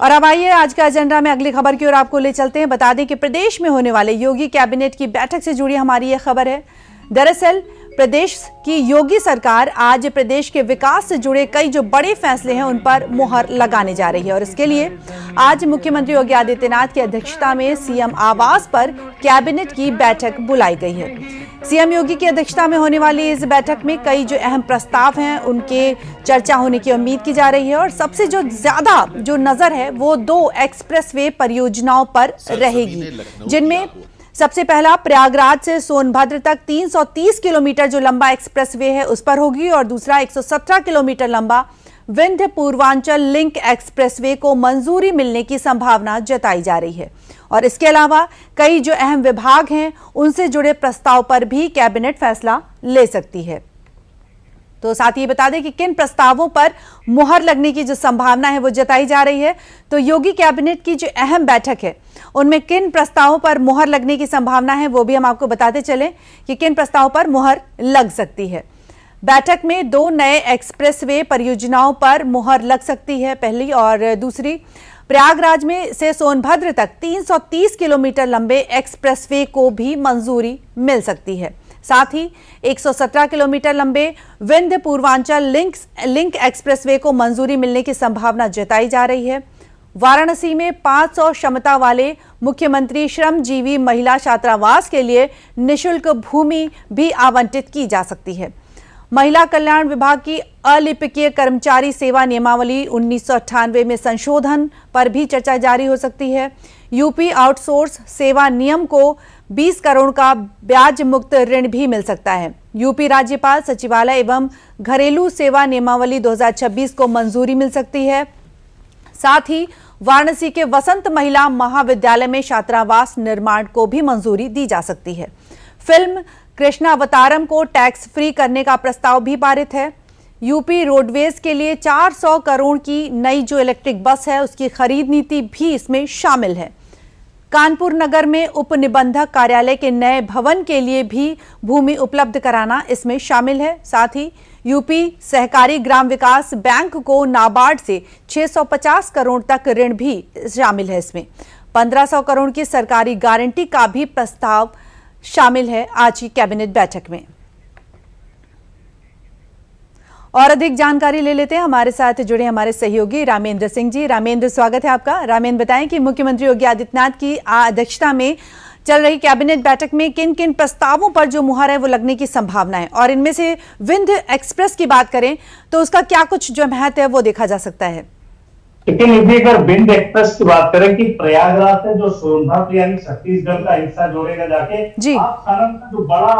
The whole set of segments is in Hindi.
और अब आइए आज का एजेंडा में अगली खबर की ओर आपको ले चलते हैं। बता दें कि प्रदेश में होने वाले योगी कैबिनेट की बैठक से जुड़ी हमारी यह खबर है। दरअसल प्रदेश की योगी सरकार आज प्रदेश के विकास से जुड़े कई जो बड़े फैसले हैं उन पर मुहर लगाने जा रही है और इसके लिए आज मुख्यमंत्री योगी आदित्यनाथ की अध्यक्षता में सीएम आवास पर कैबिनेट की बैठक बुलाई गई है। सीएम योगी की अध्यक्षता में होने वाली इस बैठक में कई जो अहम प्रस्ताव हैं उनके चर्चा होने की उम्मीद की जा रही है और सबसे जो ज्यादा जो नजर है वो 2 एक्सप्रेसवे परियोजनाओं पर रहेगी, जिनमें सबसे पहला प्रयागराज से सोनभद्र तक 330 किलोमीटर जो लंबा एक्सप्रेसवे है उस पर होगी और दूसरा 117 किलोमीटर लंबा विंध्य पूर्वांचल लिंक एक्सप्रेसवे को मंजूरी मिलने की संभावना जताई जा रही है। और इसके अलावा कई जो अहम विभाग हैं उनसे जुड़े प्रस्ताव पर भी कैबिनेट फैसला ले सकती है। तो साथ ही बता दें कि किन प्रस्तावों पर मुहर लगने की जो संभावना है वो जताई जा रही है। तो योगी कैबिनेट की जो अहम बैठक है उनमें किन प्रस्तावों पर मुहर लगने की संभावना है वो भी हम आपको बताते चलें कि किन प्रस्तावों पर मुहर लग सकती है। बैठक में 2 नए एक्सप्रेसवे परियोजनाओं पर मुहर लग सकती है, पहली, और दूसरी प्रयागराज में से सोनभद्र तक 330 किलोमीटर लंबे एक्सप्रेसवे को भी मंजूरी मिल सकती है। साथ ही 117 किलोमीटर लंबे विंध्य पूर्वांचल लिंक एक्सप्रेसवे को मंजूरी मिलने की संभावना जताई जा रही है। वाराणसी में 500 क्षमता वाले मुख्यमंत्री श्रमजीवी महिला छात्रावास के लिए निःशुल्क भूमि भी आवंटित की जा सकती है। महिला कल्याण विभाग की अलिपिकीय कर्मचारी सेवा नियमावली 1998 में संशोधन पर भी चर्चा जारी हो सकती है। यूपी आउटसोर्स सेवा नियम को 20 करोड़ का ब्याज मुक्त ऋण भी मिल सकता है। यूपी राज्यपाल सचिवालय एवं घरेलू सेवा नियमावली 2026 को मंजूरी मिल सकती है। साथ ही वाराणसी के वसंत महिला महाविद्यालय में छात्रावास निर्माण को भी मंजूरी दी जा सकती है। फिल्म कृष्णावतारम को टैक्स फ्री करने का प्रस्ताव भी पारित है। यूपी रोडवेज के लिए 400 करोड़ की नई जो इलेक्ट्रिक बस है उसकी खरीद नीति भी इसमें शामिल है। कानपुर नगर में उप निबंधक कार्यालय के नए भवन के लिए भी भूमि उपलब्ध कराना इसमें शामिल है। साथ ही यूपी सहकारी ग्राम विकास बैंक को नाबार्ड से 650 करोड़ तक ऋण भी शामिल है। इसमें 1500 करोड़ की सरकारी गारंटी का भी प्रस्ताव शामिल है आज की कैबिनेट बैठक में। और अधिक जानकारी ले लेते हैं, हमारे साथ जुड़े हमारे सहयोगी रामेंद्र सिंह जी। रामेंद्र, स्वागत है आपका। रामेंद्र, बताएं कि मुख्यमंत्री योगी आदित्यनाथ की अध्यक्षता में चल रही कैबिनेट बैठक में किन किन प्रस्तावों पर जो मुहर है वो लगने की संभावना है, और इनमें से विंध्य एक्सप्रेस की बात करें तो उसका क्या कुछ जो महत्व है वो देखा जा सकता है। लेकिन यदि अगर विंध्य एक्सप्रेस की बात करें कि प्रयागराज से जो सोनभद्र यानी छत्तीसगढ़ का हिस्सा जोड़ेगा जाके, आप सारण का जो बड़ा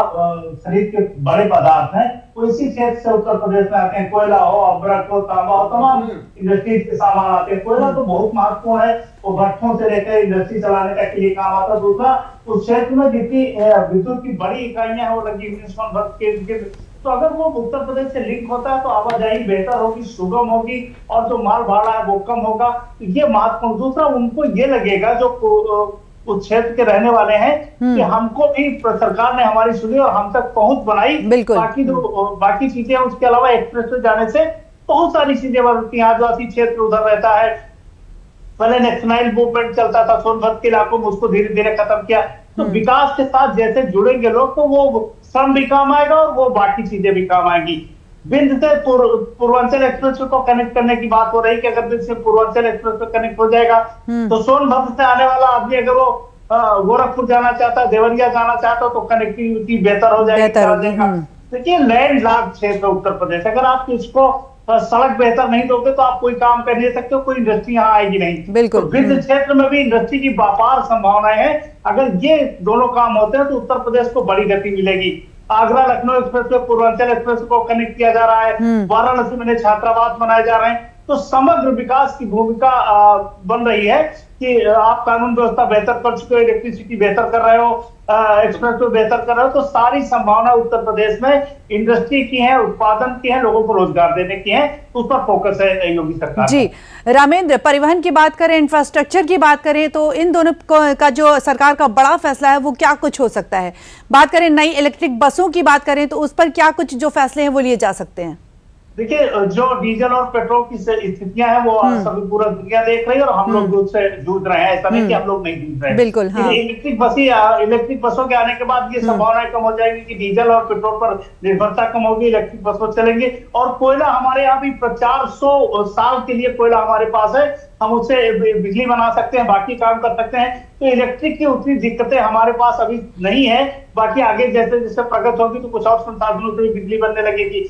शरीर के बड़े पदार्थ हैं वो इसी क्षेत्र से उत्तर प्रदेश में आते हैं। कोयला हो, अब्रक हो, तांबा हो, तमाम इंडस्ट्रीज के सामान आते हैं। कोयला तो बहुत महत्वपूर्ण है, वो भट्ठों से लेकर इंडस्ट्री चलाने का के लिए काम आता है। दूसरा, उस क्षेत्र में जितनी विद्युत की बड़ी इकाइयां हैं वो लगी हुई सोनभद्र के, तो अगर वो उत्तर प्रदेश से लिंक होता है तो आवाजाही बेहतर होगी, सुगम होगी और जो माल भाड़ा है वो कम होगा। तो ये महत्वपूर्ण। दूसरा, उनको ये लगेगा जो उस क्षेत्र के रहने वाले हैं कि हमको भी सरकार ने हमारी सुनी और हम तक पहुंच बनाई। बाकी जो बाकी चीजें हैं उसके अलावा एक्सप्रेस से जाने से बहुत सारी चीजें बढ़ती हैं। आदिवासी क्षेत्र उधर रहता है, पहले नेशनल मूवमेंट चलता था सोनभद्र के इलाकों में, उसको धीरे धीरे खत्म किया। तो विकास के साथ जैसे जुड़ेंगे लोग तो वो श्रम भी काम आएगा और वो बाकी चीजें भी काम आएंगी। विंध्य से पूर्वांचल एक्सप्रेस को कनेक्ट करने की बात हो रही कि अगर विंध्य से पूर्वांचल एक्सप्रेस पे कनेक्ट हो जाएगा तो सोनभद्र से आने वाला आदमी अगर वो गोरखपुर जाना चाहता है, देवरिया जाना चाहता है तो कनेक्टिविटी बेहतर हो जाएगी। देखिए, लैंड लॉक्ड क्षेत्र उत्तर प्रदेश, अगर आप इसको सड़क बेहतर नहीं दोगे तो आप कोई काम कर नहीं सकते, कोई इंडस्ट्री यहाँ आएगी नहीं। बिल्कुल। तो विंध्य क्षेत्र में भी इंडस्ट्री की अपार संभावनाएं हैं। अगर ये दोनों काम होते हैं तो उत्तर प्रदेश को बड़ी गति मिलेगी। आगरा लखनऊ एक्सप्रेस पे पूर्वांचल एक्सप्रेस को कनेक्ट किया जा रहा है, वाराणसी में छात्रावास बनाए जा रहे हैं। तो समग्र विकास की भूमिका बन रही है कि आप कानून व्यवस्था बेहतर कर चुके हो, इलेक्ट्रिसिटी बेहतर कर रहे हो, एक्सप्रेस को बेहतर कर रहे हो। तो सारी संभावना उत्तर प्रदेश में इंडस्ट्री की है, उत्पादन की है, लोगों को रोजगार देने की है, तो उस पर फोकस है योगी सरकार जी। रामेंद्र, परिवहन की बात करें, इंफ्रास्ट्रक्चर की बात करें तो इन दोनों का जो सरकार का बड़ा फैसला है वो क्या कुछ हो सकता है। बात करें नई इलेक्ट्रिक बसों की बात करें तो उस पर क्या कुछ जो फैसले हैं वो लिए जा सकते हैं। देखिए, जो डीजल और पेट्रोल की स्थितियां हैं वो सभी पूरा दुनिया देख रही है और हम लोग उससे जूझ रहे हैं। ऐसा नहीं कि हम लोग नहीं जूझ रहे हैं। बिल्कुल, हाँ। इलेक्ट्रिक बसों के आने के बाद ये संभावनाएं कम हो जाएगी कि डीजल और पेट्रोल पर निर्भरता कम होगी, इलेक्ट्रिक बसों चलेंगे। और कोयला हमारे यहाँ भी 400 साल के लिए कोयला हमारे पास है, हम उससे बिजली बना सकते हैं, बाकी काम कर सकते हैं। तो इलेक्ट्रिक की उतनी दिक्कतें हमारे पास अभी नहीं है। बाकी आगे जैसे जैसे प्रगति होगी तो कुछ और संसाधनों से भी बिजली बनने लगेगी,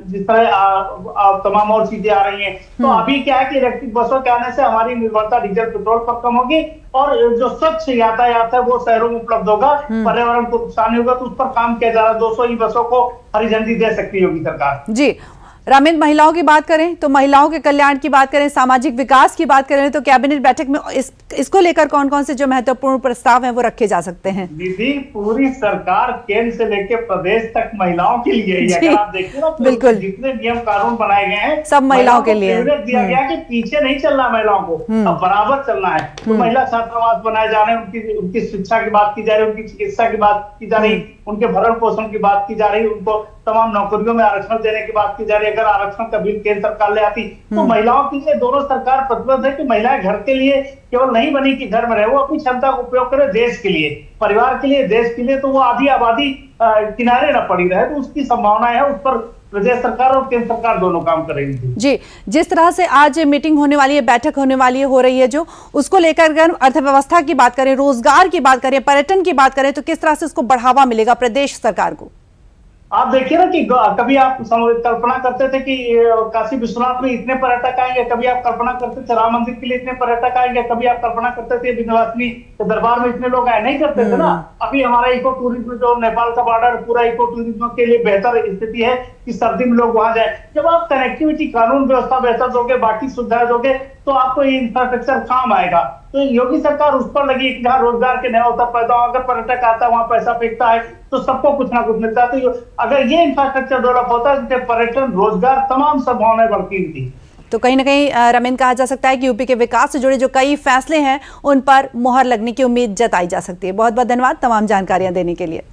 जिस तरह तमाम और चीजें आ रही हैं। तो अभी क्या है कि इलेक्ट्रिक बसों के आने से हमारी निर्भरता डीजल पेट्रोल पर कम होगी और जो स्वच्छ यातायात है वो शहरों में उपलब्ध होगा, पर्यावरण को नुकसान नहीं होगा। तो उस पर काम किया जा रहा है। 200 ई बसों को हरी झंडी दे सकती है योगी सरकार। जी रामेंद्र, महिलाओं की बात करें तो महिलाओं के कल्याण की बात करें, सामाजिक विकास की बात करें तो कैबिनेट बैठक में इसको लेकर कौन कौन से जो महत्वपूर्ण प्रस्ताव हैं वो रखे जा सकते हैं? दीदी, पूरी सरकार केंद्र से लेकर प्रदेश तक महिलाओं के लिए ही। अगर आप देखिए ना, बिल्कुल, जितने नियम कानून बनाए गए हैं सब महिलाओं के लिए दिया गया कि पीछे नहीं चलना महिलाओं को, अब बराबर चलना है। तो महिला छात्रावास बनाए जा रहे हैं, उनकी शिक्षा की बात की जा रही है, उनकी चिकित्सा की बात की जा रही, उनके भरण पोषण की बात की जा रही, उनको तमाम नौकरियों में आरक्षण देने की बात की जा रही है। अगर आरक्षण का बिल केंद्र सरकार ले आती तो महिलाओं के लिए दोनों सरकार प्रतिबद्ध है कि महिलाएं घर के लिए केवल नहीं बनी कि घर में रहे, वो अपनी क्षमता का उपयोग करे देश के लिए, परिवार के लिए, देश के लिए। तो वो आधी आबादी किनारे न पड़ी रहे। तो उसकी संभावना है, उस पर प्रदेश सरकार और केंद्र सरकार दोनों काम कर रही थी। जी, जिस तरह से आज मीटिंग होने वाली है, बैठक होने वाली है, हो रही है, जो उसको लेकर अगर अर्थव्यवस्था की बात करें, रोजगार की बात करें, पर्यटन की बात करें तो किस तरह से इसको बढ़ावा मिलेगा प्रदेश सरकार को? आप देखिए ना कि कभी आप कल्पना करते थे कि काशी विश्वनाथ में इतने पर्यटक आएंगे, कभी आप कल्पना करते थे राम मंदिर के लिए इतने पर्यटक आएंगे, कभी आप कल्पना करते थे विंध्यवासिनी दरबार में इतने लोग आए, नहीं करते थे ना। अभी हमारा इको टूरिज्म जो नेपाल का बॉर्डर, पूरा इको टूरिज्म के लिए बेहतर स्थिति है कि सर्दी में लोग वहां जाए। जब आप कनेक्टिविटी, कानून व्यवस्था बेहतर दोगे, बाकी सुविधाएं दोगे, तो आपको ये इंफ्रास्ट्रक्चर काम आएगा। तो योगी सरकार उस पर लगी कि जहाँ रोजगार के नए अवसर पैदा हो, अगर पर्यटक आता है वहां पैसा फेंकता है तो सबको कुछ ना कुछ मिलता है। तो अगर ये इंफ्रास्ट्रक्चर डेवलप होता है तो पर्यटन, रोजगार, तमाम संभावनाएं बढ़ती थी। तो कहीं ना कहीं रमेंद्र, कहा जा सकता है कि यूपी के विकास से जुड़े जो कई फैसले हैं उन पर मुहर लगने की उम्मीद जताई जा सकती है। बहुत बहुत धन्यवाद तमाम जानकारियां देने के लिए।